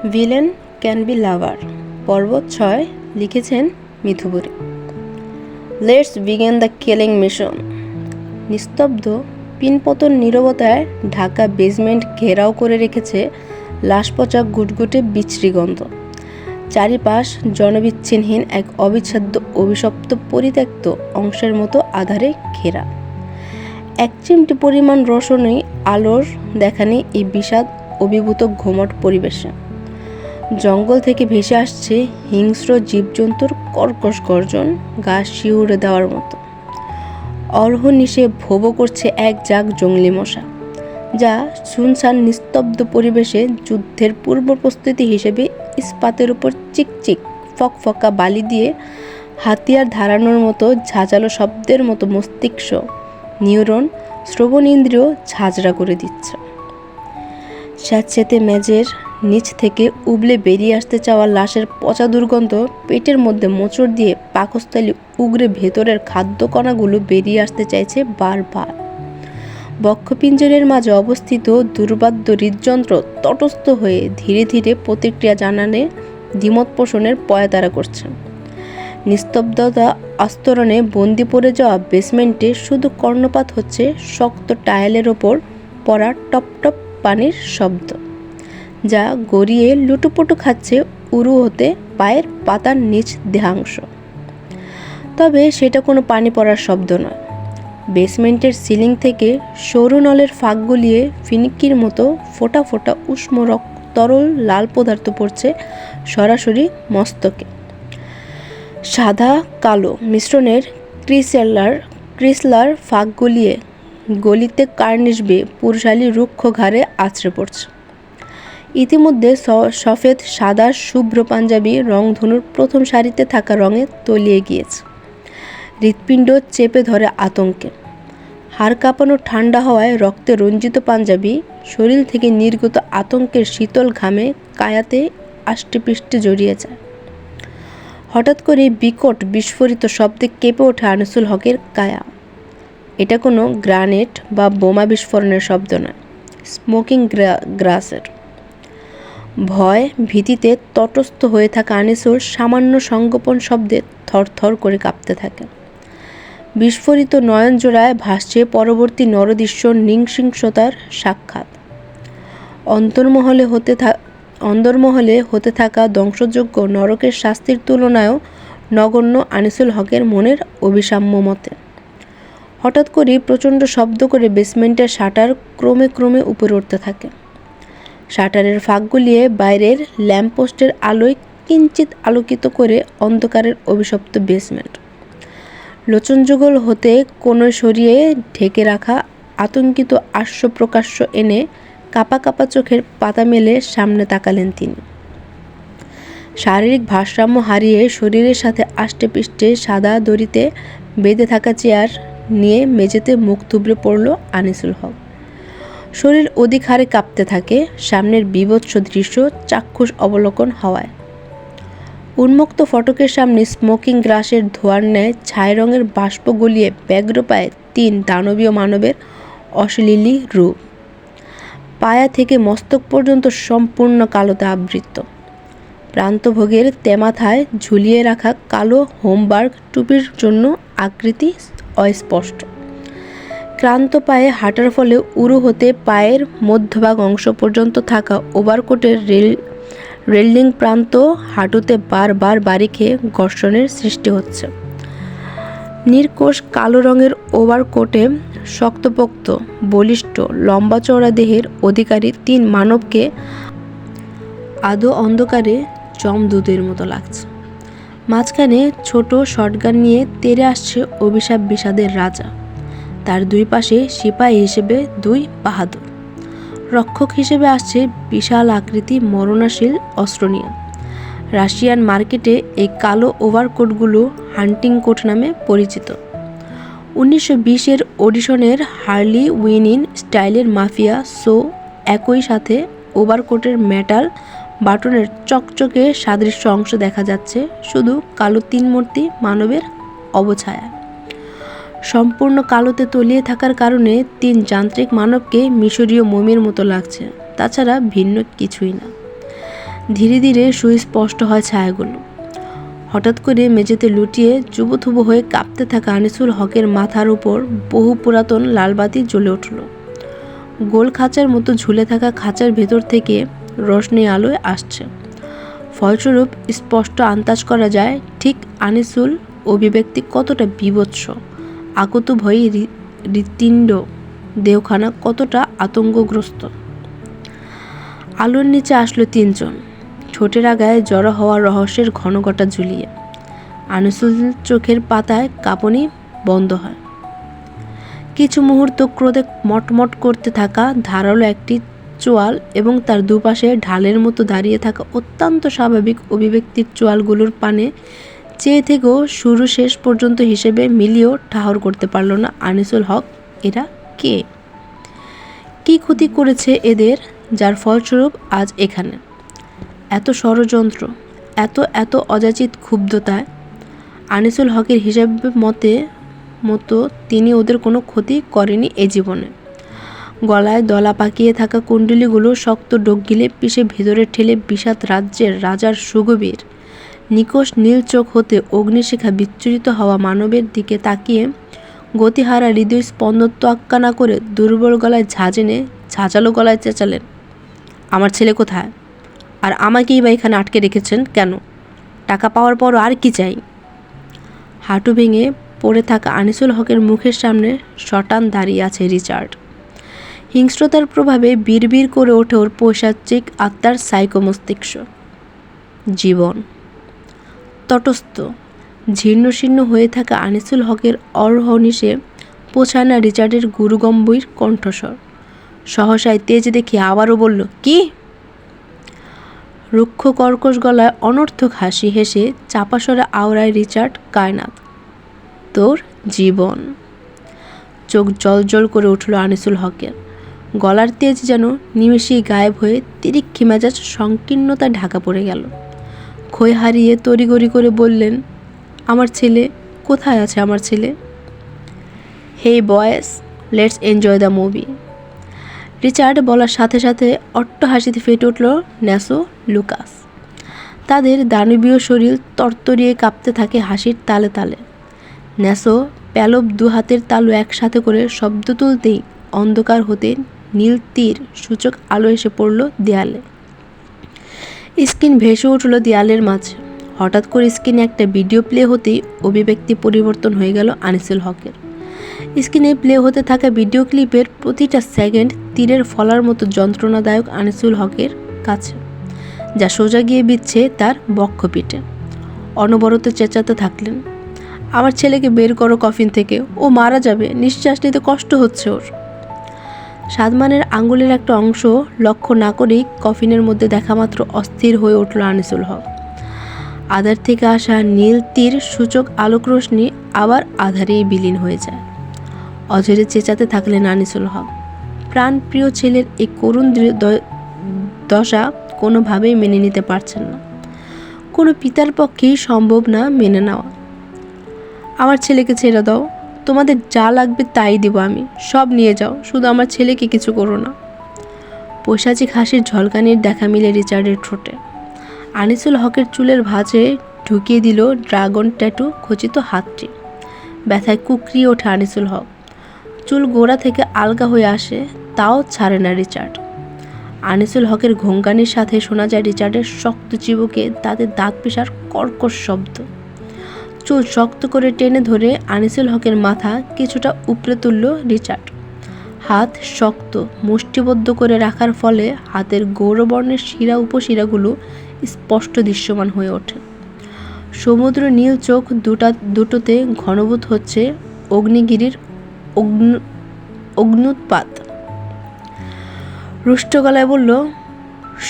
Villain can be লাভার পর্ব 6 লিখেছেন Mithuburi. Let's begin the killing mission. নিস্তব্ধ পিনপতন নীরবতায় ঢাকা বেসমেন্ট ঘেরাও করে রেখেছে লাশ পচা গুটগুটে বিশ্রী গন্ধ। চারিপাশ জনবিচ্ছিন্নহীন এক অবিচ্ছেদ্য অভিশপ্ত পরিত্যক্ত অংশের মতো আধারে ঘেরা। এক চিমটি পরিমাণ রোশনি আলোর দেখা নেই এই বিষাদ অভিভূত ঘুমট পরিবেশে। জঙ্গল থেকে ভেসে আসছে হিংস্র জীবজন্তুর কর্কশ গর্জন, গা শিউরে দেওয়ার মতো। অর্হনিশে ভোবো করছে এক জাগ জংলি মশা, যা শুনশান নিস্তব্ধ পরিবেশে যুদ্ধের পূর্ব প্রস্তুতি হিসেবে ইস্পাতের উপর চিকচিক ফকফকা বালি দিয়ে হাতিয়ার ধারানোর মতো ঝাঁঝালো শব্দের মতো মস্তিষ্ক, নিউরন, শ্রবণ ইন্দ্রিয় ঝাঁঝরা করে দিচ্ছে। স্যাঁতসেঁতে মেঝের নিচ থেকে উবলে বেরিয়ে আসতে চাওয়া লাশের পচা দুর্গন্ধ পেটের মধ্যে মোচড় দিয়ে পাকস্থলী উগরে ভেতরের খাদ্যকণাগুলো বেরিয়ে আসতে চাইছে বারবার। বক্ষপিঞ্জরের মাঝে অবস্থিত দুর্বাদ্য হৃদযন্ত্র তটস্থ হয়ে ধীরে ধীরে প্রতিক্রিয়া জানানে দ্বিমত পোষণের পয়াতারা করছে। নিস্তব্ধতা আস্তরণে বন্দি পড়ে যাওয়া বেসমেন্টে শুধু কর্ণপাত হচ্ছে শক্ত টাইলের ওপর পড়া টপ টপ পানির শব্দ, যা গড়িয়ে লুটোপুটো খাচ্ছে উরু হতে পায়ের পাতার নিচ দেহাংশ। তবে সেটা কোনো পানি পড়ার শব্দ নয়। বেসমেন্টের সিলিং থেকে সরু নলের ফাঁক গলিয়ে ফিনিকির মতো ফোঁটা ফোঁটা উষ্ণ তরল লাল পদার্থ পড়ছে সরাসরি মস্তকে। সাদা কালো মিশ্রণের ক্রিসলার ফাঁক গলিয়ে গলিতে কার্নিশ বেয়ে পুরুষালী রুক্ষ ঘাড়ে আছড়ে পড়ছে। ইতিমধ্যে সফেদ সাদা শুভ্র পাঞ্জাবি রংধনুর প্রথম সারিতে থাকা রঙে তলিয়ে গিয়েছে। হৃৎপিণ্ড চেপে ধরে আতঙ্কে। হাড় কাঁপানো ঠান্ডা হওয়ায় রক্তে রঞ্জিত পাঞ্জাবি শরীর থেকে নির্গত আতঙ্কের শীতল ঘামে কায়াতে আষ্টেপৃষ্টে জড়িয়ে যায়। হঠাৎ করে বিকট বিস্ফোরিত শব্দে কেঁপে ওঠে আনিসুল হকের কায়া। এটা কোনো গ্রানেড বা বোমা বিস্ফোরণের শব্দ নয়, স্মোকিং গ্রাসের। ভয় ভীতিতে তটস্থ হয়ে থাকা আনিসুল সামান্য সংগোপন শব্দে থরথর করে কাঁপতে থাকে। বিস্ফোরিত নয়নজোড়ায় ভাসছে পরবর্তী নরদৃশ্য নৃশংসতার সাক্ষাৎ। অন্দরমহলে হতে থাকা ধ্বংসযোগ্য নরকের শাস্তির তুলনায়ও নগণ্য আনিসুল হকের মনের অভিসাম্য মতে। হঠাৎ করেই প্রচণ্ড শব্দ করে বেসমেন্টের শাটার ক্রমে ক্রমে উপরে উঠতে থাকে। শাটারের ফাঁক গলিয়ে বাইরের ল্যাম্পপোস্টের আলোয় কিঞ্চিত আলোকিত করে অন্ধকারের অভিশপ্ত বেসমেন্ট। লোচনযুগল হতে কোণে সরিয়ে ঢেকে রাখা আতঙ্কিত আস্যপ্রকাশ্য এনে কাপা কাপা চোখের পাতা মেলে সামনে তাকালেন তিনি। শারীরিক ভারসাম্য হারিয়ে শরীরের সাথে আষ্টেপৃষ্টে সাদা দড়িতে বেঁধে থাকা চেয়ার নিয়ে মেঝেতে মুখ থুবড়ে পড়ল আনিসুল হক। শরীর অধিক হারে কাঁপতে থাকে সামনের বীভৎস দৃশ্য চাক্ষুষ অবলোকন হওয়ায়। উন্মুক্ত ফটকের সামনে স্মোকিং গ্রাসের ধোঁয়ার ন্যায় ছাই রঙের বাষ্প গলিয়ে ব্যগ্র পায়ে 3 দানবীয় মানবের অশ্লীলী রূপ, পায়া থেকে মস্তক পর্যন্ত সম্পূর্ণ কালোতে আবৃত। প্রান্তভোগের তেমাথায় ঝুলিয়ে রাখা কালো হোমবার্গ টুপির জন্য আকৃতি অস্পষ্ট। ক্লান্ত পায়ে হাঁটার ফলে উরু হতে পায়ের মধ্যভাগ অংশ পর্যন্ত থাকা ওভারকোটের রেলিং প্রান্ত হাঁটুতে বারবার বাড়ি খেয়ে ঘর্ষণের সৃষ্টি হচ্ছে। নির্কোষ কালো রঙের ওভারকোটে শক্তপোক্ত বলিষ্ঠ লম্বা চওড়া দেহের অধিকারী 3 মানবকে আধো অন্ধকারে যমদূতের মতো লাগছে। মাঝখানে ছোট শটগান নিয়ে তেড়ে আসছে অভিশাপ বিষাদের রাজা। তার 2 পাশে সিপাহী হিসেবে 2 বাহাদুর। রক্ষক হিসেবে আসছে বিশাল আকৃতি মরণাশীল অস্ত্র নিয়ে। রাশিয়ান মার্কেটে এই কালো ওভারকোটগুলো হান্টিং কোট নামে পরিচিত। 1920-এর অডিশনের হার্লি উইনিন স্টাইলের মাফিয়া শো একই সাথে ওভারকোটের মেটাল বাটনের চকচকে সাদৃশ্য অংশ দেখা যাচ্ছে শুধু কালো 3 মূর্তি মানবের অবছায়া। সম্পূর্ণ কালোতে তলিয়ে থাকার কারণে 3 যান্ত্রিক মানবকে মিশরীয় মমির মতো লাগছে, তাছাড়া ভিন্ন কিছুই না। ধীরে ধীরে সুস্পষ্ট হয় ছায়াগুলো। হঠাৎ করে মেঝেতে লুটিয়ে চুবুথুবু হয়ে কাঁপতে থাকা আনিসুল হকের মাথার উপর বহু পুরাতন লালবাতি জ্বলে উঠল। গোল খাঁচার মতো ঝুলে থাকা খাঁচার ভেতর থেকে রোশনি আলোয় আসছে। ফলস্বরূপ স্পষ্ট আন্দাজ করা যায় ঠিক আনিসুল অভিব্যক্তি কতটা বীভৎস, আকুতভয়ী হৃৎপিণ্ড দেহখানা কতটা আতঙ্কগ্রস্ত। আলোর নিচে আসলো তিনজন, ঠোঁটের আগায় জড়ো হওয়া রহস্যের ঘনঘটা ঝুলিয়ে। আনিসুল চোখের পাতায় কাঁপুনি বন্ধ হয়। কিছু মুহূর্ত ক্রোধে মটমট করতে থাকা ধারালো একটি চোয়াল এবং তার দুপাশে ঢালের মতো দাঁড়িয়ে থাকা অত্যন্ত স্বাভাবিক অভিব্যক্তির চোয়ালগুলোর পানে চেয়ে থেকেও শুরু শেষ পর্যন্ত হিসেবে মিলিয়েও ঠাহর করতে পারল না আনিসুল হক এরা কে, কী ক্ষতি করেছে এদের, যার ফলস্বরূপ আজ এখানে। এত ষড়যন্ত্র, এত অযাচিত ক্ষুব্ধতায় আনিসুল হকের হিসাব মতো তিনি ওদের কোনো ক্ষতি করেনি এ জীবনে। গলায় দলা পাকিয়ে থাকা কুণ্ডলীগুলো শক্ত ডোক গিলে পিষে ভেতরে ঠেলে বিষাদ রাজ্যের রাজার সুগভীর নিকষ নীল চোখ হতে অগ্নিশিখা বিচ্ছুরিত হওয়া মানবের দিকে তাকিয়ে গতিহারা হৃদয় স্পন্দন তোয়াক্কা না করে দুর্বল গলায় ঝাঁঝালো গলায় চেঁচালেন, আমার ছেলে কোথায়? আর আমাকেই বা এখানে আটকে রেখেছেন কেন? টাকা পাওয়ার পরও আর কি চাই? হাঁটু ভেঙে পড়ে থাকা আনিসুল হকের মুখের সামনে শটান দাঁড়িয়ে আছে রিচার্ড। হিংস্রতার প্রভাবে বিড়বিড় করে ওঠে ওর পৈশাচিক আত্মার সাইকো মস্তিষ্ক। জীবন তটস্থ জীর্ণশীর্ণ হয়ে থাকা আনিসুল হকের অহর্নিশে পোছায় না রিচার্ডের গুরুগম্ভীর কণ্ঠস্বর। সহসায় তেজ দেখে আবারও বলল, কি? রুক্ষ কর্কশ গলায় অনর্থক হাসি হেসে চাপাসরে আওড়ায় রিচার্ড কায়নাত, তোর জীবন। চোখ জল করে উঠল আনিসুল হকের। গলার তেজ যেন নিমেষেই গায়েব হয়ে তিরিক্ষি মেজাজ সংকীর্ণতায় ঢাকা পড়ে গেল। ক্ষয় হারিয়ে তড়িগড়ি করে বললেন, আমার ছেলে কোথায় আছে? আমার ছেলে? হেই বয়েস, let's enjoy the movie. Richard বলার সাথে সাথে অট্ট হাসিতে ফেটে উঠল ন্যাসো লুকাস। তাদের দানবীয় শরীর তরতরিয়ে কাঁপতে থাকে হাসির তালে তালে। ন্যাসো প্যালব দু হাতের তালু একসাথে করে শব্দ তুলতেই অন্ধকার হতে নীল তীর সূচক আলো এসে পড়ল দেয়ালে। স্ক্রিন ভেসে উঠল দেয়ালের মাঝে। হঠাৎ করে স্ক্রিনে একটা ভিডিও প্লে হতেই অভিব্যক্তি পরিবর্তন হয়ে গেল আনিসুল হকের। স্ক্রিনে প্লে হতে থাকা ভিডিও ক্লিপের প্রতিটা সেকেন্ড তীরের ফলার মতো যন্ত্রণাদায়ক আনিসুল হকের কাছে, যা সোজা গিয়ে বিচ্ছে তার বক্ষপিঠে। অনবরত চেঁচাতে থাকলেন, আমার ছেলেকে বের করো কফিন থেকে, ও মারা যাবে, নিঃশ্বাস নিতে কষ্ট হচ্ছে ওর। সাদমানের আঙ্গুলের একটা অংশ লক্ষ্য না করেই কফিনের মধ্যে দেখামাত্র অস্থির হয়ে উঠল আনিসুল হক। আধার থেকে আসা নীল তীর সূচক আলোক রশ্মি আবার আধারেই বিলীন হয়ে যায়। অঝরে চেঁচাতে থাকলেন আনিসুল হক। প্রাণপ্রিয় ছেলের এই করুণ দশা কোনোভাবেই মেনে নিতে পারছেন না। কোনো পিতার পক্ষেই সম্ভব না মেনে নেওয়া। আমার ছেলেকে ছেড়ে দাও, তোমাদের যা লাগবে তাই দিব আমি, সব নিয়ে যাও, শুধু আমার ছেলেকে কিছু করো না। পৈশাচিক হাসির ঝলকানির দেখা মিলে রিচার্ডের ঠোঁটে। আনিসুল হকের চুলের ভাঁজে ঢুকিয়ে দিল ড্রাগন ট্যাটু খচিত হাতটি। ব্যথায় কুকরিয়ে ওঠে আনিসুল হক। চুল গোড়া থেকে আলগা হয়ে আসে, তাও ছাড়ে না রিচার্ড। আনিসুল হকের ঘোঙ্গানির সাথে শোনা যায় রিচার্ডের শক্ত চিবুকে তাদের দাঁত পিষার কর্কশ শব্দ। চুল শক্ত করে টেনে ধরে আনিসুল হকের মাথা কিছুটা উপড়ে তুলল রিচার্ড। হাত শক্ত মুষ্টিবদ্ধ করে রাখার ফলে হাতের গৌরবর্ণের শিরা উপশিরাগুলো স্পষ্ট দৃশ্যমান হয়ে ওঠে। সমুদ্র নীল চোখ দুটোতে ঘনীভূত হচ্ছে অগ্নিগিরির অগ্নুৎপাত। রুষ্ট গলায় বলল,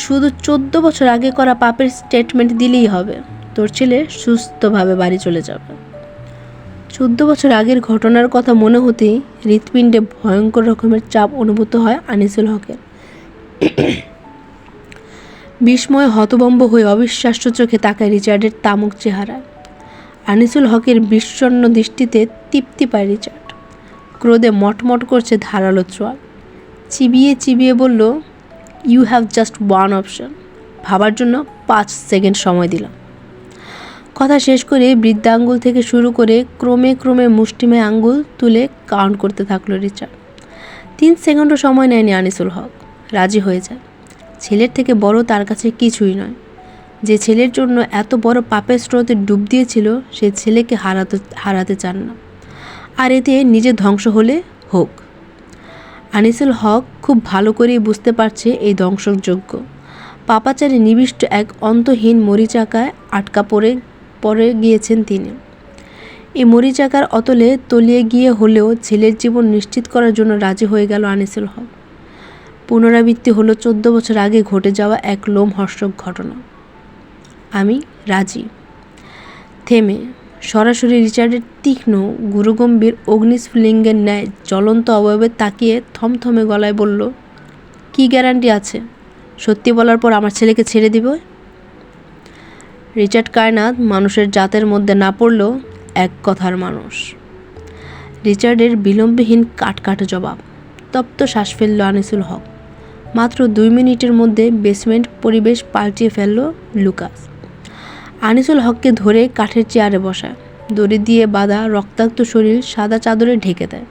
শুধু 14 বছর আগে করা পাপের স্টেটমেন্ট দিলেই হবে, তোর ছেলে সুস্থভাবে বাড়ি চলে যাবে। 14 বছর আগের ঘটনার কথা মনে হতেই হৃৎপিণ্ডে ভয়ঙ্কর রকমের চাপ অনুভূত হয় আনিসুল হকের। বিস্ময় হতভম্ব হয়ে অবিশ্বাস্য চোখে তাকায় রিচার্ডের তামুক চেহারায়। আনিসুল হকের বিষণ্ণ দৃষ্টিতে তৃপ্তি পায় রিচার্ড। ক্রোধে মটমট করছে ধারালো চোয়াল। চিবিয়ে চিবিয়ে বলল, you have just one option, ভাবার জন্য 5 সেকেন্ড সময় দিলাম। কথা শেষ করে বৃদ্ধা আঙ্গুল থেকে শুরু করে ক্রমে ক্রমে মুষ্টিমেয় আঙ্গুল তুলে কাউন্ট করতে থাকলো রিচার্ড। 3 সেকেন্ডও সময় নেয়নি আনিসুল হক, রাজি হয়ে যায়। ছেলের থেকে বড় তার কাছে কিছুই নয়। যে ছেলের জন্য এত বড় পাপের স্রোতে ডুব দিয়েছিল, সে ছেলেকে হারাতে চান না। আর এতে নিজে ধ্বংস হলে হোক। আনিসুল হক খুব ভালো করেই বুঝতে পারছে এই ধ্বংসযোগ্য পাপাচারে নিবিষ্ট এক অন্তহীন মরিচাকায় আটকা পড়ে গিয়েছেন তিনি। এই মরিচাকার অতলে তলিয়ে গিয়ে হলেও ছেলের জীবন নিশ্চিত করার জন্য রাজি হয়ে গেল আনিসুল হক। পুনরাবৃত্তি হলো 14 বছর আগে ঘটে যাওয়া এক লোমহর্ষক ঘটনা। আমি রাজি। থেমে সরাসরি রিচার্ডের তীক্ষ্ণ গুরুগম্ভীর অগ্নিস্ফুলিঙ্গের ন্যায় জ্বলন্ত অবয়বে তাকিয়ে থমথমে গলায় বলল, কি গ্যারান্টি আছে সত্যি বলার পর আমার ছেলেকে ছেড়ে দিবে? রিচার্ড কায়নাত মানুষের জাতের মধ্যে না পড়লেও এক কথার মানুষ। রিচার্ডের বিলম্বহীন কাটকাট জবাব। তপ্ত শ্বাস ফেলল আনিসুল হক। মাত্র 2 মিনিটের মধ্যে বেসমেন্ট পরিবেশ পাল্টিয়ে ফেলল লুকাস। আনিসুল হককে ধরে কাঠের চেয়ারে বসায়, দড়ি দিয়ে বাঁধা রক্তাক্ত শরীর সাদা চাদরে ঢেকে দেয়।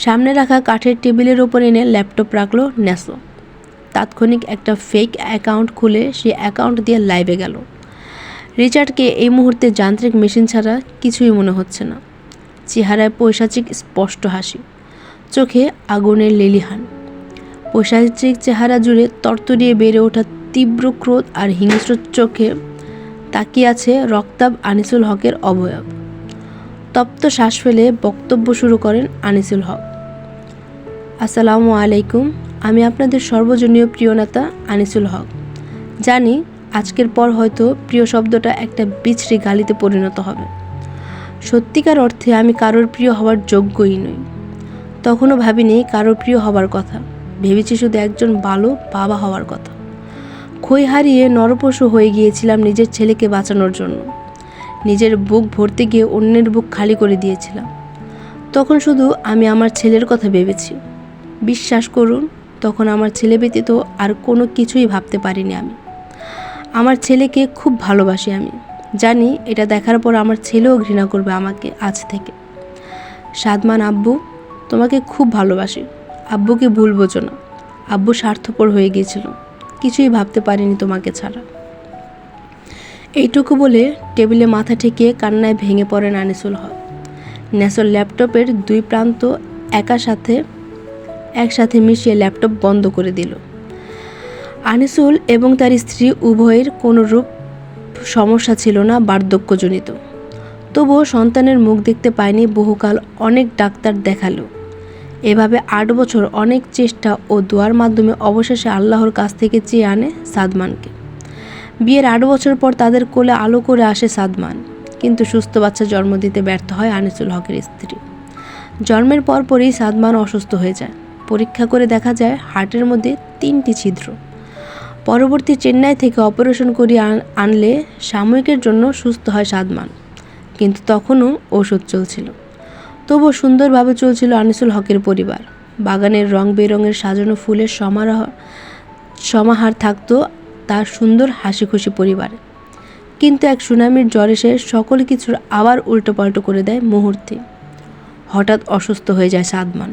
সামনে রাখা কাঠের টেবিলের ওপর এনে ল্যাপটপ রাখলো নেসো। তাৎক্ষণিক একটা ফেক অ্যাকাউন্ট খুলে সে অ্যাকাউন্ট দিয়ে লাইভে গেল। রিচার্ডকে এই মুহূর্তে যান্ত্রিক মেশিন ছাড়া কিছুই মনে হচ্ছে না। চেহারায় পৈশাচিক স্পষ্ট হাসি, চোখে আগুনের লেলিহান। পৈশাচিক চেহারা জুড়ে তরতরিয়ে বেড়ে ওঠা তীব্র ক্রোধ আর হিংস্র চোখে তাকিয়ে আছে রক্তাভ আনিসুল হকের অবয়ব। তপ্ত শ্বাস ফেলে বক্তব্য শুরু করেন আনিসুল হক। আসসালামু আলাইকুম, আমি আপনাদের সর্বজনীয় প্রিয় নেতা আনিসুল হক। জানি আজকের পর হয়তো প্রিয় শব্দটা একটা বিচ্ছিরি গালিতে পরিণত হবে। সত্যিকার অর্থে আমি কারোর প্রিয় হওয়ার যোগ্যই নই। তখনও ভাবিনি কারোর প্রিয় হবার কথা, ভেবেছি শুধু একজন ভালো বাবা হওয়ার কথা। খই হারিয়ে নরপশু হয়ে গিয়েছিলাম নিজের ছেলেকে বাঁচানোর জন্য। নিজের বুক ভরতে গিয়ে অন্যের বুক খালি করে দিয়েছিলাম। তখন শুধু আমি আমার ছেলের কথা ভেবেছি। বিশ্বাস করুন, তখন আমার ছেলে ব্যতীত আর কোনো কিছুই ভাবতে পারিনি আমি। আমার ছেলেকে খুব ভালোবাসি আমি। জানি এটা দেখার পর আমার ছেলেও ঘৃণা করবে আমাকে আজ থেকে। সাদমান আব্বু, তোমাকে খুব ভালোবাসি। আব্বুকে ভুল বোঝো না। আব্বু স্বার্থপর হয়ে গিয়েছিল, কিছুই ভাবতে পারিনি তোমাকে ছাড়া। এইটুকু বলে টেবিলে মাথা ঠেকিয়ে কান্নায় ভেঙে পড়েন আনিসুল হক। নেসোর ল্যাপটপের 2 প্রান্ত একসাথে মিশিয়ে ল্যাপটপ বন্ধ করে দিল। আনিসুল এবং তার স্ত্রী উভয়ের কোনো রূপ সমস্যা ছিল না বার্ধক্যজনিত। তবুও সন্তানের মুখ দেখতে পায়নি বহুকাল। অনেক ডাক্তার দেখালো। এভাবে 8 বছর অনেক চেষ্টা ও দোয়ার মাধ্যমে অবশেষে আল্লাহর কাছ থেকে চেয়ে আনে সাদমানকে। বিয়ের 8 বছর পর তাদের কোলে আলো করে আসে সাদমান। কিন্তু সুস্থ বাচ্চা জন্ম দিতে ব্যর্থ হয় আনিসুল হকের স্ত্রী। জন্মের পরপরই সাদমান অসুস্থ হয়ে যায়। পরীক্ষা করে দেখা যায় হার্টের মধ্যে 3টি ছিদ্র। পরবর্তী চেন্নাই থেকে অপারেশন করিয়ে আনলে সাময়িকের জন্য সুস্থ হয় সাদমান, কিন্তু তখনও ওষুধ চলছিল। তবুও সুন্দরভাবে চলছিল আনিসুল হকের পরিবার। বাগানের রং বেরঙের সাজানো ফুলের সমাহার থাকতো তার সুন্দর হাসি খুশি পরিবারে। কিন্তু এক সুনামির জ্বর এসে সকল কিছুর আবার উল্টোপাল্টো করে দেয় মুহূর্তে। হঠাৎ অসুস্থ হয়ে যায় সাদমান।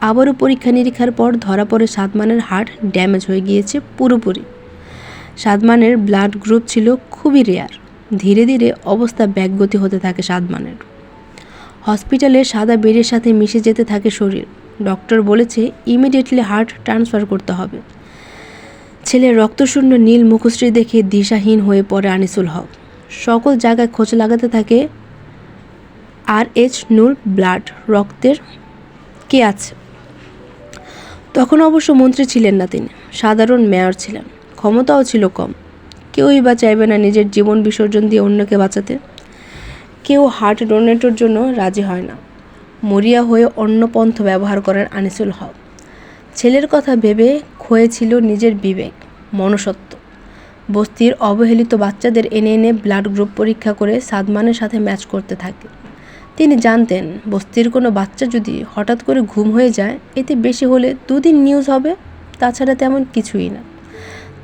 আবারও পরীক্ষা নিরীক্ষার পর ধরা পড়ে সাদমানের হার্ট ড্যামেজ হয়ে গিয়েছে পুরোপুরি। সাদমানের ব্লাড গ্রুপ ছিল খুবই রেয়ার। ধীরে ধীরে অবস্থা ব্যাগগতি হতে থাকে সাদমানের। হসপিটালে সাদা বেডের সাথে মিশে যেতে থাকে শরীর। ডক্টর বলেছে ইমিডিয়েটলি হার্ট ট্রান্সফার করতে হবে। ছেলের রক্তশূন্য নীল মুখশ্রী দেখে দিশাহীন হয়ে পড়ে আনিসুল হক। সকল জায়গায় খোঁজ লাগাতে থাকে RH নূর ব্লাড রক্তের কে আছে। তখন অবশ্য মন্ত্রী ছিলেন না, তিনি সাধারণ মেয়র ছিলেন। ক্ষমতাও ছিল কম। কেউই বা চাইবে না নিজের জীবন বিসর্জন দিয়ে অন্যকে বাঁচাতে। কেউ হার্ট ডোনেটর জন্য রাজি হয় না। মরিয়া হয়ে অন্য পন্থ ব্যবহার করেন আনিসুল হক। ছেলের কথা ভেবে ক্ষয়েছিল নিজের বিবেক, মনুষ্যত্ব। বস্তির অবহেলিত বাচ্চাদের এনে এনে ব্লাড গ্রুপ পরীক্ষা করে সাদমানের সাথে ম্যাচ করতে থাকে। তিনি জানতেন বস্তির কোনো বাচ্চা যদি হঠাৎ করে ঘুম হয়ে যায়, এতে বেশি হলে 2 দিন নিউজ হবে, তাছাড়া তেমন কিছুই না।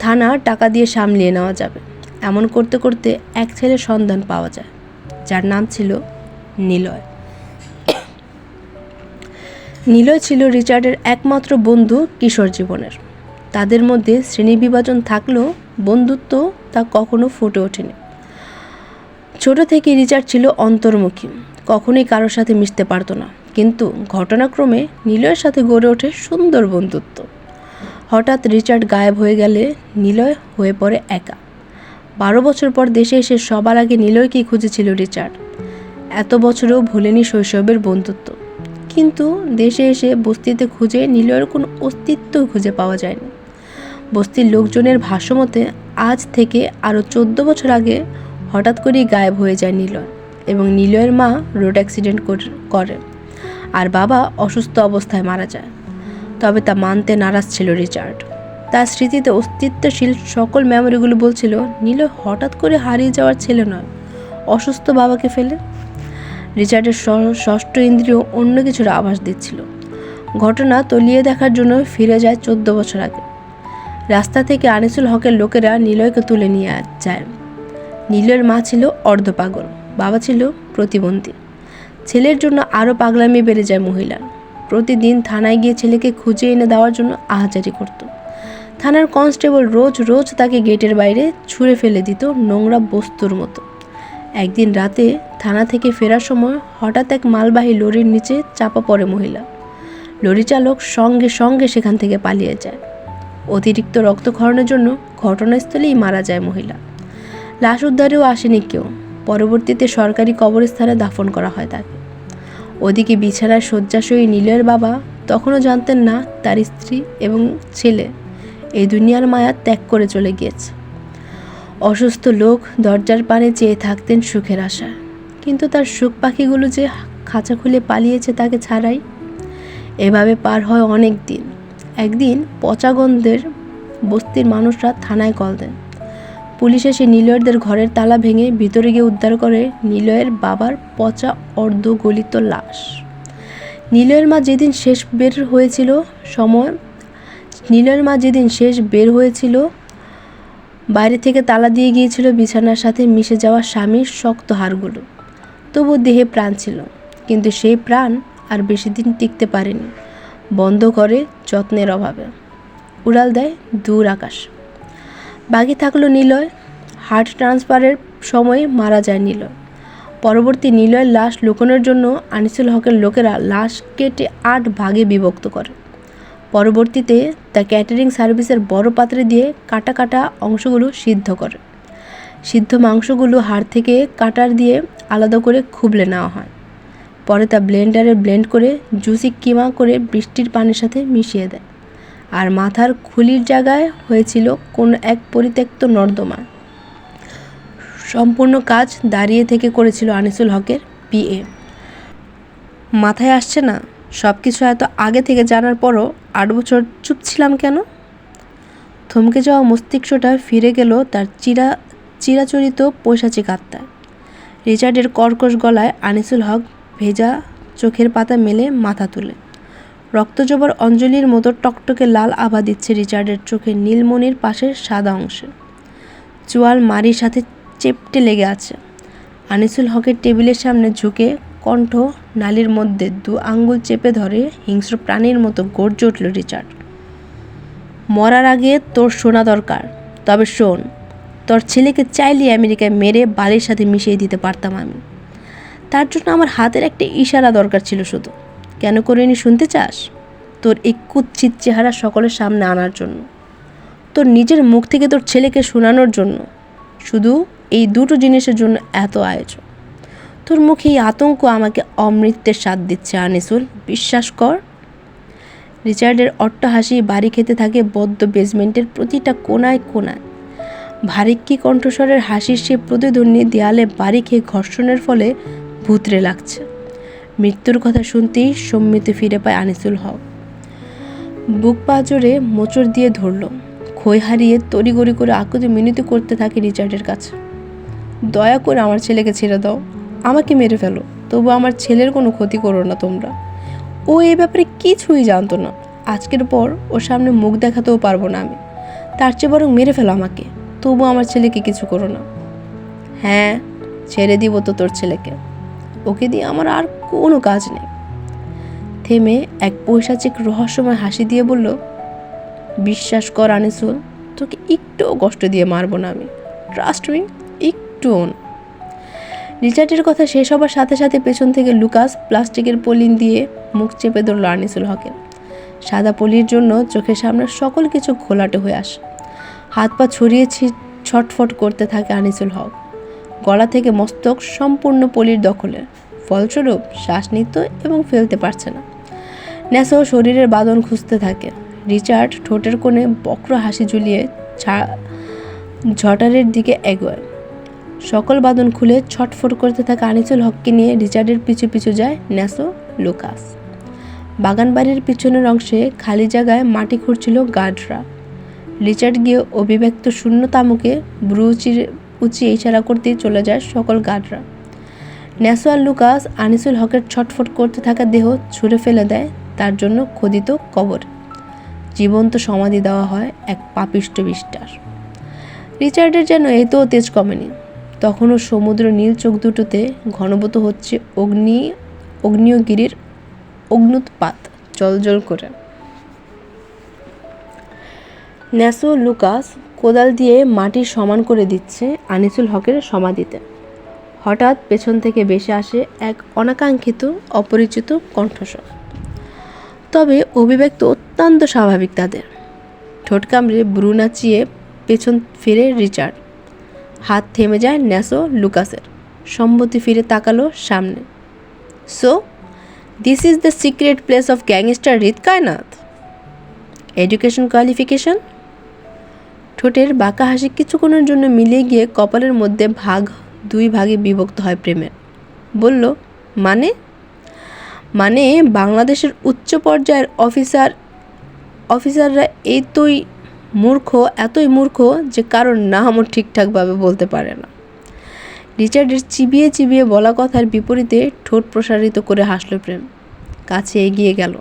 থানা টাকা দিয়ে সামলিয়ে নেওয়া যাবে, এমন করতে করতে এক ছেলের সন্ধান পাওয়া যায়, যার নাম ছিল নিলয়। নিলয় ছিল রিচার্ডের একমাত্র বন্ধু কিশোর জীবনের। তাদের মধ্যে শ্রেণীবিভাজন থাকলেও বন্ধুত্ব তা কখনো ফুটে ওঠেনি। ছোট থেকে রিচার্ড ছিল অন্তর্মুখী, কখনোই কারোর সাথে মিশতে পারতো না, কিন্তু ঘটনাক্রমে নিলয়ের সাথে গড়ে ওঠে সুন্দর বন্ধুত্ব। হঠাৎ রিচার্ড গায়েব হয়ে গেলে নিলয় হয়ে পড়ে একা। 12 বছর পর দেশে এসে সবার আগে নিলয়কেই খুঁজেছিল রিচার্ড। এত বছরেও ভুলেনি শৈশবের বন্ধুত্ব, কিন্তু দেশে এসে বস্তিতে খুঁজে নিলয়ের কোনো অস্তিত্ব খুঁজে পাওয়া যায়নি। বস্তির লোকজনের ভাষ্যমতে আজ থেকে আরও 14 বছর আগে হঠাৎ করেই গায়েব হয়ে যায় নিলয়, এবং নিলয়ের মা রোড অ্যাক্সিডেন্ট করে আর বাবা অসুস্থ অবস্থায় মারা যায়। তবে তা মানতে নারাজ ছিল রিচার্ড। তার স্মৃতিতে অস্তিত্বশীল সকল মেমোরিগুলো বলছিল নিলয় হঠাৎ করে হারিয়ে যাওয়ার ছেলে নয়, অসুস্থ বাবাকে ফেলে। রিচার্ডের ষষ্ঠ ইন্দ্রিয় অন্য কিছুর আভাস দিচ্ছিল। ঘটনা তলিয়ে দেখার জন্য ফিরে যায় 14 বছর আগে। রাস্তা থেকে আনিসুল হকের লোকেরা নিলয়কে তুলে নিয়ে যায়। নিলয়ের মা ছিল অর্ধপাগল, বাবা ছিল প্রতিবন্ধী। ছেলের জন্য আরও পাগলামি বেড়ে যায় মহিলার। প্রতিদিন থানায় গিয়ে ছেলেকে খুঁজে এনে দেওয়ার জন্য আহাজারি করত। থানার কনস্টেবল রোজ রোজ তাকে গেটের বাইরে ছুঁড়ে ফেলে দিত নোংরা বস্তুর মতো। একদিন রাতে থানা থেকে ফেরার সময় হঠাৎ এক মালবাহী লরির নিচে চাপা পড়ে মহিলা। লরি চালক সঙ্গে সঙ্গে সেখান থেকে পালিয়ে যায়। অতিরিক্ত রক্তক্ষরণের জন্য ঘটনাস্থলেই মারা যায় মহিলা। লাশ উদ্ধারেও আসেনি কেউ। পরবর্তীতে সরকারি কবরস্থানে দাফন করা হয় তাকে। ওদিকে বিছানায় শয্যাশয়ী নিলয়ের বাবা তখনও জানতেন না তার স্ত্রী এবং ছেলে এই দুনিয়ার মায়া ত্যাগ করে চলে গিয়েছে। অসুস্থ লোক দরজার পানে চেয়ে থাকতেন সুখের আশায়, কিন্তু তার সুখ পাখিগুলো যে খাঁচা খুলে পালিয়েছে তাকে ছাড়াই। এভাবে পার হয় অনেক দিন। একদিন পচা গন্ধের বস্তির মানুষরা থানায় কল দেন। পুলিশ এসে নিলয়দের ঘরের তালা ভেঙে ভিতরে গিয়ে উদ্ধার করে নিলয়ের বাবার পচা অর্ধগলিত লাশ। নিলয়ের মা যেদিন শেষ বের হয়েছিল বাইরে থেকে তালা দিয়ে গিয়েছিল বিছানার সাথে মিশে যাওয়া স্বামীর শক্ত হাড়গুলো। তবু দেহে প্রাণ ছিল, কিন্তু সেই প্রাণ আর বেশি দিন টিকতে পারেনি। বন্ধ করে যত্নের অভাবে উড়াল দেয় দূর আকাশ। বাকি থাকলো নিলয়। হার্ট ট্রান্সফারের সময় মারা যায় নিলয়। পরবর্তী নিলয়ের লাশ লুকানোর জন্য আনিসুল হকের লোকেরা লাশ কেটে 8 ভাগে বিভক্ত করে। পরবর্তীতে তা ক্যাটারিং সার্ভিসের বড় পাত্রে দিয়ে কাটা কাটা অংশগুলো সিদ্ধ করে। সিদ্ধ মাংসগুলো হাড় থেকে কাটার দিয়ে আলাদা করে খুবলে নেওয়া হয়। পরে তা ব্লেন্ডারে ব্লেন্ড করে জুসি কিমা করে বৃষ্টির পানির সাথে মিশিয়ে দেয়। আর মাথার খুলির জায়গায় হয়েছিল কোন এক পরিত্যক্ত নর্দমা। সম্পূর্ণ কাজ দাঁড়িয়ে থেকে করেছিল আনিসুল হকের পিএ। মাথায় আসছে না সব কিছু এত আগে থেকে জানার পরও 8 বছর চুপ ছিলাম কেন? থমকে যাওয়া মস্তিষ্কটা ফিরে গেল তার চিরাচরিত পৈশাচিক আত্মায়। রিচার্ডের কর্কশ গলায় আনিসুল হক ভেজা চোখের পাতা মেলে মাথা তুলে রক্তজবার অঞ্জলির মতো টকটকে লাল আভা দিচ্ছে রিচার্ডের চোখের নীলমণির পাশের সাদা অংশে। চোয়াল মারির সাথে চেপটে লেগে আছে। আনিসুল হকের টেবিলের সামনে ঝুঁকে কণ্ঠ নালির মধ্যে 2 আঙ্গুল চেপে ধরে হিংস্র প্রাণীর মতো গর্জে উঠল রিচার্ড। মরার আগে তোর শোনা দরকার। তবে শোন, তোর ছেলেকে চাইলে আমেরিকায় মেরে বালির সাথে মিশিয়ে দিতে পারতাম আমি। তার জন্য আমার হাতের একটা ইশারা দরকার ছিল শুধু। কেন করিনি শুনতে চাস? তোর এই কুৎসিত চেহারা সকলের সামনে আনার জন্য, তোর নিজের মুখ থেকে তোর ছেলেকে শোনানোর জন্য। শুধু এই দুটো জিনিসের জন্য এত আয়োজন। তোর মুখে এই আতঙ্ক আমাকে অমৃতের স্বাদ দিচ্ছে আনিসুল, বিশ্বাস কর। রিচার্ডের অট্টহাসি বাড়ি খেতে থাকে বদ্ধ বেসমেন্টের প্রতিটা কোনায় কোনায়। ভারিক্কি কণ্ঠস্বরের হাসির সে প্রতিধ্বনি দেয়ালে বাড়ি খেয়ে ঘর্ষণের ফলে ভূতরে লাগছে। মৃত্যুর কথা শুনতেই সম্মিতে ফিরে পায় আনিসুল হক। বুক পাঁজরে মোচড় দিয়ে ধরল। খই হারিয়ে তড়িগড়ি করে আকুতি মিনতি করতে থাকে রিচার্ডের কাছে। দয়া করে আমার ছেলেকে ছেড়ে দাও, আমাকে মেরে ফেলো, তবু আমার ছেলের কোনো ক্ষতি করো না তোমরা। ও এই ব্যাপারে কিছুই জানতো না। আজকের পর ওর সামনে মুখ দেখাতেও পারবো না আমি। তার চেয়ে বরং মেরে ফেলো আমাকে, তবু আমার ছেলেকে কিছু করো না। হ্যাঁ, ছেড়ে দিব তো তোর ছেলেকে, ওকে দিয়ে আমার আর কোনো কাজ নেই। থেমে এক পৈশাচিক রহস্যময় হাসি দিয়ে বলল, বিশ্বাস কর আনিসুল, তোকে একটুও কষ্ট দিয়ে মারবো না আমি, ট্রাস্ট মি, একটুও না। রিচার্ডের কথা শেষ হবার সাথে সাথে পেছন থেকে লুকাস প্লাস্টিকের পলিন দিয়ে মুখ চেপে ধরল আনিসুল হকের। সাদা পলির জন্য চোখের সামনে সকল কিছু ঘোলাটে হয়ে আসে। হাত পা ছড়িয়ে ছটফট করতে থাকে আনিসুল হক। গলা থেকে মস্তক সম্পূর্ণ পলির দখলে, ফলস্বরূপ শ্বাস নিতে এবং ফেলতে পারছে না। ন্যাসো শরীরের বাঁধন খুঁজতে থাকে। রিচার্ড ঠোঁটের কোণে বক্র হাসি ঝুলিয়ে ঝটারের দিকে এগোয়। সকল বাঁধন খুলে ছটফট করতে থাকা আনিসুল হককে নিয়ে রিচার্ডের পিছু পিছু যায় ন্যাসো, লুকাস। বাগান বাড়ির পিছনের অংশে খালি জায়গায় মাটি খুঁড়ছিল গার্ডরা। রিচার্ড গিয়ে অভিব্যক্ত শূন্য তামুকে ব্রু উঁচিয়ে ইশারা করতেই চলে যায় সকল গার্ডরা। ন্যাসো আর লুকাস আনিসুল হকের ছটফট করতে থাকা দেহ ছুঁড়ে ফেলে দেয় তার জন্য খোদিত কবর। জীবন্ত সমাধি দেওয়া হয় এক পাপিষ্ট বিষ্টার। রিচার্ডের যেন এতেও তেজ কমেনি। তখনও সমুদ্র নীল চোখ দুটোতে ঘনীভূত হচ্ছে অগ্নিয়গিরির অগ্নুৎপাত জলজল করে। ন্যাসো, লুকাস কোদাল দিয়ে মাটি সমান করে দিচ্ছে আনিসুল হকের সমাধিতে। হঠাৎ পেছন থেকে ভেসে আসে এক অনাকাঙ্ক্ষিত অপরিচিত কণ্ঠস্বর। তবে অভিব্যক্ত অত্যন্ত স্বাভাবিক তাদের। ঠোঁট কামড়ে ব্রু নাচিয়ে পেছন ফিরে রিচার্ড। হাত থেমে যায় ন্যাসো, লুকাসের। সম্মতি ফিরে তাকালো সামনে। So this is the secret place of gangster হৃদ কায়নাথ। Education, qualification? ঠোঁটের বাঁকা হাসি কিছুক্ষণের জন্য মিলিয়ে গিয়ে কপালের মধ্যে দুই ভাগে বিভক্ত হয় প্রেমের। বলল, মানে বাংলাদেশের উচ্চ পর্যায়ের অফিসাররা এতই মূর্খ যে কারোর নামও ঠিকঠাকভাবে বলতে পারে না। রিচার্ডের চিবিয়ে চিবিয়ে বলা কথার বিপরীতে ঠোঁট প্রসারিত করে হাসল প্রেম। কাছে এগিয়ে গেল।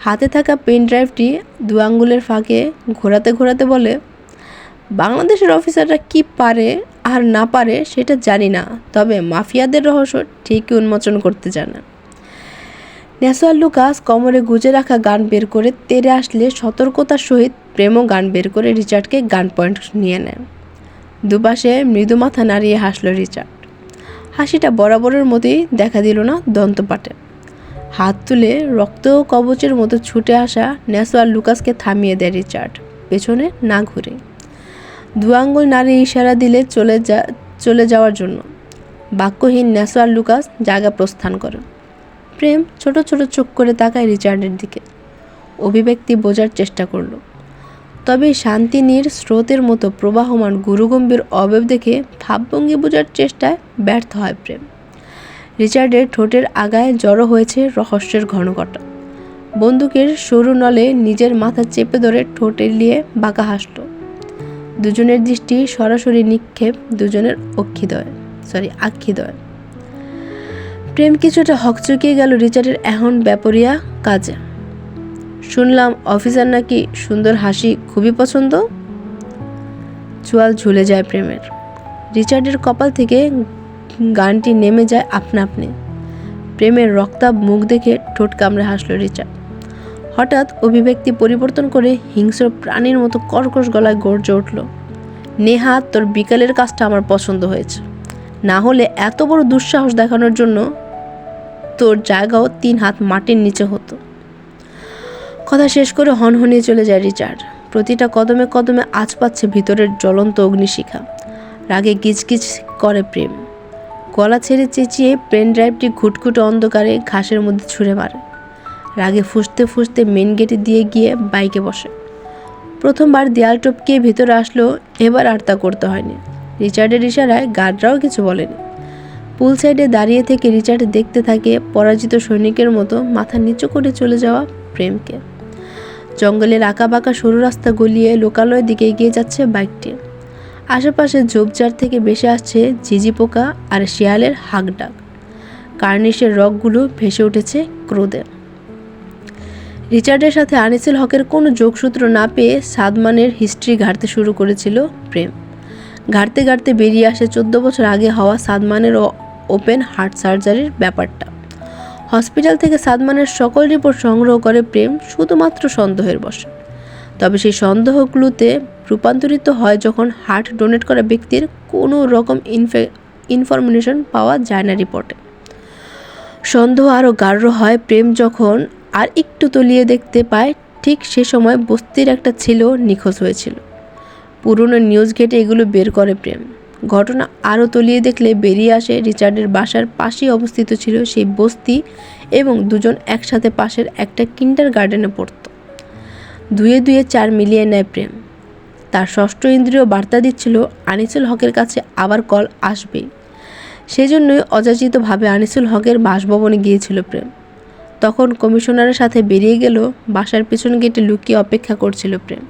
হাতে থাকা পেন ড্রাইভটি 2 আঙ্গুলের ফাঁকে ঘোরাতে ঘোরাতে বলে, বাংলাদেশের অফিসাররা কি পারে আর না পারে সেটা জানি না, তবে মাফিয়াদের রহস্য ঠিকই উন্মোচন করতে জানে। ন্যাসো আর লুকাস কোমরে গুজে রাখা গান বের করে তেড়ে আসলে সতর্কতার সহিত প্রেমও গান বের করে রিচার্ডকে গান পয়েন্ট নিয়ে নেন। দুপাশে মৃদু মাথা নাড়িয়ে হাসল রিচার্ড। হাসিটা বরাবরের মতোই দেখা দিল না দন্তপাটে। হাত তুলে রক্ত কবচের মতো ছুটে আসা ন্যাসো আর লুকাসকে থামিয়ে দেয় রিচার্ড, পেছনে না ঘুরে। 2 আঙ্গুল নাড়িয়ে ইশারা দিলে চলে যাওয়ার জন্য। বাক্যহীন ন্যাসো আর লুকাস জায়গা প্রস্থান করে। প্রেম ছোট ছোট চোখ করে তাকায় রিচার্ডের দিকে। অভিব্যক্তি বোঝার চেষ্টা করল, তবে শান্তিনীর স্রোতের মতো প্রবাহমান গুরুগম্ভীর অবয়ব দেখে ভাবভঙ্গি বোঝার চেষ্টায় ব্যর্থ হয় প্রেম। রিচার্ডের ঠোঁটের আগায় জড়ো হয়েছে রহস্যের ঘনঘটা। বন্দুকের সরু নলে নিজের মাথা চেপে ধরে ঠোঁট এলিয়ে বাঁকা হাসল। দুজনের দৃষ্টি সরাসরি নিক্ষেপ দুজনের আক্ষিদয়। প্রেম কিছুটা হকচকিয়ে গেল রিচার্ডের এখন ব্যাপারিয়া কাজে। শুনলাম অফিসার নাকি সুন্দর হাসি খুবই পছন্দ। চোয়াল ঝুলে যায় প্রেমের। রিচার্ডের কপাল থেকে গানটি নেমে যায় আপনা আপনি। প্রেমের রক্তাভ মুখ দেখে ঠোঁট কামড়ে হাসল রিচার্ড। হঠাৎ অভিব্যক্তি পরিবর্তন করে হিংস্র প্রাণীর মতো কর্কশ গলায় গর্জে উঠল, নেহা, তোর বিকালের কাজটা আমার পছন্দ হয়েছে। না হলে এত বড় দুঃসাহস দেখানোর জন্য তোর জায়গাও 3 হাত মাটির নিচে হতো। কথা শেষ করে হনহনিয়ে চলে যায় রিচার্ড। প্রতিটা কদমে কদমে আঁচ পাচ্ছে ভিতরের জ্বলন্ত অগ্নিশিখা। রাগে গিজগিজ করে প্রেম। গলা ছেড়ে চেঁচিয়ে পেন ড্রাইভটি ঘুটঘুটে অন্ধকারে ঘাসের মধ্যে ছুঁড়ে মারে। রাগে ফুঁসতে ফুঁসতে মেন গেটে দিয়ে গিয়ে বাইকে বসে। প্রথমবার দেয়াল টপকিয়ে ভিতরে আসলো, এবার আর তা করতে হয়নি। রিচার্ডের ইশারায় গার্ডরাও কিছু বলেনি। পুল সাইডে দাঁড়িয়ে থেকে রিচার্ড দেখতে থাকে পরাজিত সৈনিকের মতো মাথা নিচু করে চলে যাওয়া প্রেমকে। জঙ্গলের আঁকাবাঁকা সরু রাস্তা গলিয়ে লোকালয়ের দিকে এগিয়ে যাচ্ছে বাইকটি। আশেপাশে ঝোপঝাড় থেকে ভেসে আসছে ঝিঝি পোকা আর শিয়ালের হাঁকডাক। কার্নিশের রগগুলো ভেসে উঠেছে ক্রোধে। রিচার্ডের সাথে আনিসুল হকের কোনো যোগসূত্র না পেয়ে সাদমানের হিস্ট্রি ঘাঁটতে শুরু করেছিল প্রেম। ঘাঁটতে ঘাঁটতে বেরিয়ে আসে 14 বছর আগে হওয়া সাদমানের ওপেন হার্ট সার্জারির ব্যাপারটা। হসপিটাল থেকে সাদমানের সকল রিপোর্ট সংগ্রহ করে প্রেম শুধুমাত্র সন্দেহের বশে। তবে সেই সন্দেহগুলোতে রূপান্তরিত হয় যখন হার্ট ডোনেট করা ব্যক্তির কোনো রকম ইনফরমেশন পাওয়া যায় না রিপোর্টে। সন্দেহ আরও গাঢ় হয় প্রেম যখন আর একটু তলিয়ে দেখতে পায় ঠিক সে সময় বস্তির একটা ছেলেও নিখোঁজ হয়েছিল। পুরনো নিউজ ঘেটে এগুলো বের করে প্রেম। ঘটনা আরও তলিয়ে দেখলে বেরিয়ে আসে রিচার্ডের বাসার পাশেই অবস্থিত ছিল সেই বস্তি এবং দুজন একসাথে পাশের একটা কিন্ডার গার্ডেনে পড়ত। দুয়ে দুয়ে 4 মিলিয়ে নেয় প্রেম। তার ষষ্ঠ ইন্দ্রিয় বার্তা দিচ্ছিল আনিসুল হকের কাছে আবার কল আসবেই। সেজন্যই অযাচিতভাবে আনিসুল হকের বাসভবনে গিয়েছিল প্রেম। তখন কমিশনারের সাথে বেরিয়ে গেল বাসার পেছন গেটে লুকিয়ে অপেক্ষা করছিল প্রেম।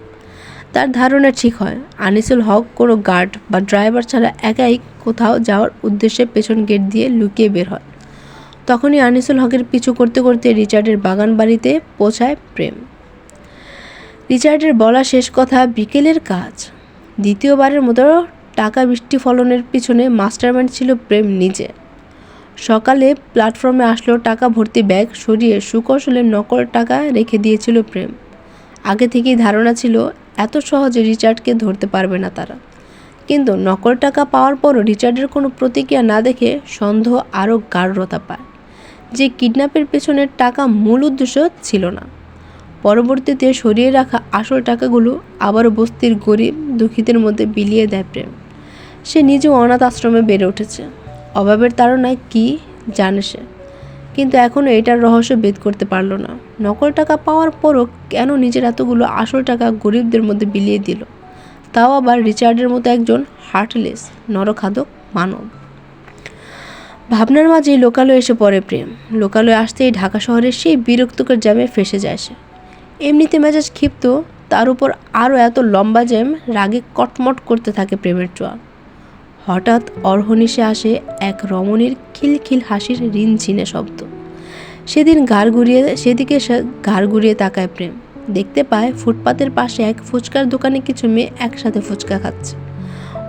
তার ধারণা ঠিক হয়, আনিসুল হক কোনো গার্ড বা ড্রাইভার ছাড়া একাই কোথাও যাওয়ার উদ্দেশ্যে পেছন গেট দিয়ে লুকিয়ে বের হয়। তখনই আনিসুল হকের পিছু করতে করতে রিচার্ডের বাগান বাড়িতে পৌঁছায় প্রেম। রিচার্ডের বলা শেষ কথা বিকেলের কাজ। দ্বিতীয়বারের মতো টাকা বৃষ্টি ফলনের পিছনে মাস্টারমাইন্ড ছিল প্রেম নিজে। সকালে প্ল্যাটফর্মে আসলো টাকা ভর্তি ব্যাগ সরিয়ে সুকৌশলে নকল টাকা রেখে দিয়েছিল প্রেম। আগে থেকেই ধারণা ছিল এত সহজে রিচার্ডকে ধরতে পারবে না তারা। কিন্তু নকল টাকা পাওয়ার পরও রিচার্ডের কোনো প্রতিক্রিয়া না দেখে সন্দেহ আরও গাঢ়তা পায় যে কিডন্যাপের পেছনের টাকা মূল উদ্দেশ্য ছিল না। পরবর্তীতে সরিয়ে রাখা আসল টাকাগুলো আবারও বস্তির গরিব দুঃখীদের মধ্যে বিলিয়ে দেয় প্রেম। সে নিজেও অনাথ আশ্রমে বেড়ে উঠেছে। অভাবের তাড়নায় কি জানে সে, কিন্তু এখনও এটার রহস্য ভেদ করতে পারল না। নকল টাকা পাওয়ার পরও কেন নিজের এতগুলো আসল টাকা গরিবদের মধ্যে বিলিয়ে দিল, তাও আবার রিচার্ডের মতো একজন হার্টলেস নরখাদক মানব। ভাবনার মাঝেই লোকালয়ে এসে পড়ে প্রেম। লোকালয়ে আসতেই ঢাকা শহরের সেই বিরক্তকর জ্যামে ফেসে যায় সে। এমনিতে মেজাজ ক্ষিপ্ত, তার উপর আরও এত লম্বা জ্যাম, রাগে কটমট করতে থাকে প্রেমের চোয়া। হঠাৎ অর্হনিশে আসে এক রমণীর খিলখিল হাসির রিনঝিনে শব্দ। সেদিকে ঘাড় ঘুরিয়ে তাকায় প্রেম। দেখতে পায় ফুটপাতের পাশে এক ফুচকার দোকানে কিছু মেয়ে একসাথে ফুচকা খাচ্ছে।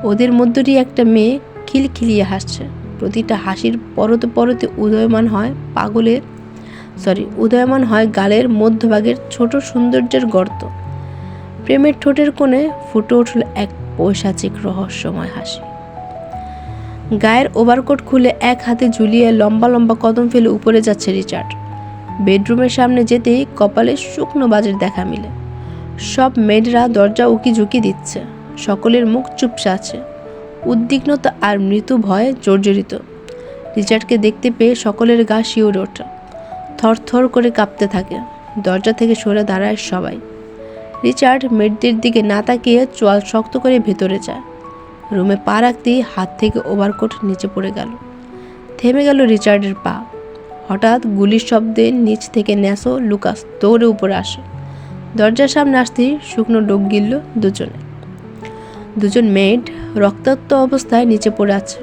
ওদের মধ্যেই একটা মেয়ে খিলখিলিয়ে হাসছে। প্রতিটা হাসির পরতে পরতে উদয়মান হয় গালের মধ্যভাগের ছোট সৌন্দর্যের গর্ত। প্রেমের ঠোঁটের কোণে ফুটে উঠল এক পৈশাচিক রহস্যময় হাসি। গায়ের ওভারকোট খুলে এক হাতে ঝুলিয়ে লম্বা লম্বা কদম ফেলে উপরে যাচ্ছে রিচার্ড। বেডরুমের সামনে যেতেই কপালে শুকনো বাজের দেখা মিলে। সব মেয়েরা দরজা উকি ঝুঁকি দিচ্ছে। সকলের মুখ চুপসে আছে, উদ্বিগ্নতা আর মৃত্যু ভয়ে জর্জরিত। রিচার্ডকে দেখতে পেয়ে সকলের গা শিউরে ওঠে, থরথর করে কাঁপতে থাকে। দরজা থেকে সরে দাঁড়ায় সবাই। রিচার্ড মেয়েদের দিকে না তাকিয়ে চোয়াল শক্ত করে ভেতরে যায়। রুমে পা রাখতেই হাত থেকে ওভারকোট নিচে পড়ে গেল। থেমে গেল রিচার্ডের পা। হঠাৎ গুলির শব্দে নিচ থেকে ন্যাসো লুকাস দৌড়ে উপরে আসে। দরজার সামনে আসতেই শুকনো ডোক গিলল দুজন মেয়েড রক্তাক্ত অবস্থায় নিচে পড়ে আছে।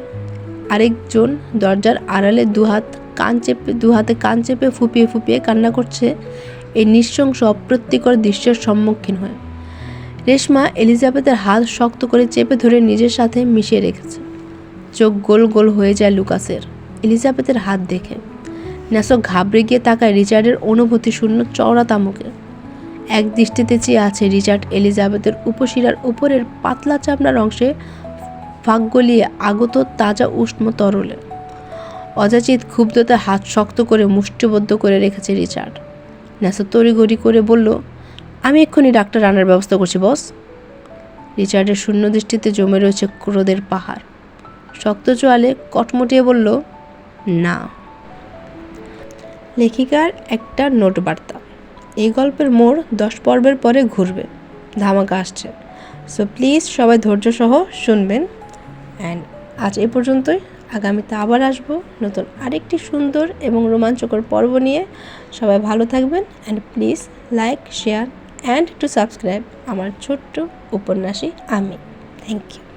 আরেকজন দরজার আড়ালে দু হাতে কান চেপে ফুপিয়ে ফুপিয়ে কান্না করছে এই নৃশংস অপ্রীতিকর দৃশ্যের সম্মুখীন হয়ে। রেশমা এলিজাবেথের হাত শক্ত করে চেপে ধরে নিজের সাথে মিশিয়ে রেখেছে। চোখ গোল গোল হয়ে যায় লুকাসের এলিজাবেথের হাত দেখে। ন্যাসো ঘাবড়ে গিয়ে তাকায় রিচার্ডের অনুভূতি শূন্য চওড়া তামুকে। এক দৃষ্টিতে চেয়ে আছে রিচার্ড এলিজাবেথের উপশিরার উপরের পাতলা চামড়ার অংশে ফাঁক গলিয়ে আগত তাজা উষ্ণ তরলে। অযাচিত ক্ষুব্ধতা হাত শক্ত করে মুষ্টিবদ্ধ করে রেখেছে রিচার্ড। ন্যাসো তড়িঘড়ি করে বলল, আমি এক্ষুনি ডাক্তার আনার ব্যবস্থা করছি বস। রিচার্ডের শূন্য দৃষ্টিতে জমে রয়েছে ক্রোধের পাহাড়। শক্ত চোয়ালে কটমটিয়ে বলল, না। লেখিকার একটা নোট বার্তা, এই গল্পের মোড় 10 পর্বের পরে ঘুরবে, ধামাকা আসছে। সো প্লিজ সবাই ধৈর্য সহ শুনবেন। অ্যান্ড আজ এ পর্যন্তই। আগামীতে আবার আসবো নতুন আরেকটি সুন্দর এবং রোমাঞ্চকর পর্ব নিয়ে। সবাই ভালো থাকবেন and please like, share and to subscribe আমার ছোট্ট উপন্যাসী আমি। Thank you.